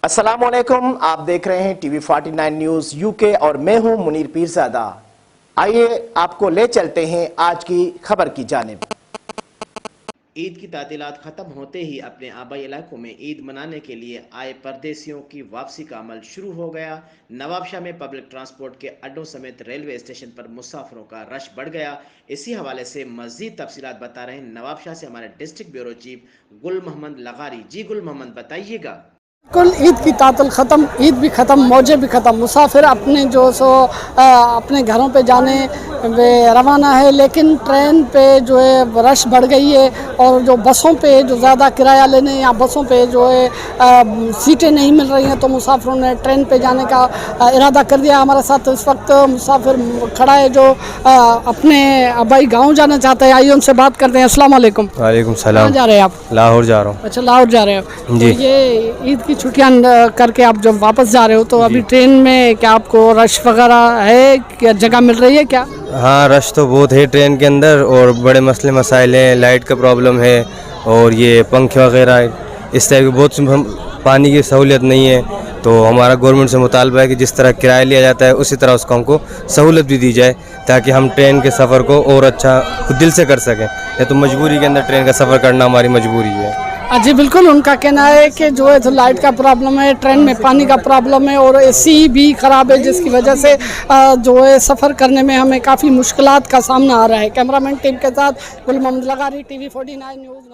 अस्सलामुअलैकुम, आप देख रहे हैं टीवी 49 न्यूज़ यूके और मैं हूं मुनीर पीरज़ादा। आइए आपको ले चलते हैं आज की खबर की जानिब। ईद की तातीलात ख़त्म होते ही अपने आबाई इलाकों में ईद मनाने के लिए आए परदेसियों की वापसी का अमल शुरू हो गया। नवाबशाह में पब्लिक ट्रांसपोर्ट के अड्डों समेत रेलवे स्टेशन पर मुसाफिरों का रश बढ़ गया। इसी हवाले से मज़ीद तफसीलात बता रहे हैं नवाबशाह से हमारे डिस्ट्रिक्ट ब्यूरो चीफ गुल मोहम्मद लगारी। जी गुल मोहम्मद, बताइएगा। कुल ईद की तातल ख़त्म, ईद भी ख़त्म, मौजें भी ख़त्म। मुसाफिर अपने अपने घरों पे जाने वे रवाना है, लेकिन ट्रेन पे जो है रश बढ़ गई है और जो बसों पे जो ज़्यादा किराया लेने या बसों पे जो है सीटें नहीं मिल रही हैं, तो मुसाफिरों ने ट्रेन पे जाने का इरादा कर दिया। हमारे साथ इस वक्त मुसाफिर खड़ा है जो अपने आबाई गाँव जाना चाहता है। आइए उनसे बात करते हैं। अस्सलाम वालेकुम। वालेकुम सलाम। कहाँ जा रहे हैं आप? लाहौर जा रहा हूँ। अच्छा, लाहौर जा रहे हो। जी। तो ये ईद की छुट्टियां करके आप जब वापस जा रहे हो तो अभी ट्रेन में क्या आपको रश वगैरह है, क्या जगह मिल रही है क्या? हाँ, रश तो बहुत है ट्रेन के अंदर और बड़े मसले मसाइल हैं, लाइट का प्रॉब्लम है और ये पंखे वगैरह इस टाइप की बहुत पानी की सहूलियत नहीं है। तो हमारा गवर्नमेंट से मुतालबा है कि जिस तरह किराया लिया जाता है उसी तरह उसको हमको सहूलत भी दी जाए, ताकि हम ट्रेन के सफ़र को और अच्छा खुद दिल से कर सकें। या तो मजबूरी के अंदर ट्रेन का सफ़र करना हमारी मजबूरी है। जी बिल्कुल, उनका कहना है कि जो है तो लाइट का प्रॉब्लम है, ट्रेन में पानी का प्रॉब्लम है और एसी भी ख़राब है, जिसकी वजह से जो है सफ़र करने में हमें काफ़ी मुश्किलात का सामना आ रहा है। कैमरामैन टीम के साथ गुल मोहम्मद लगारी, टीवी 49 न्यूज़।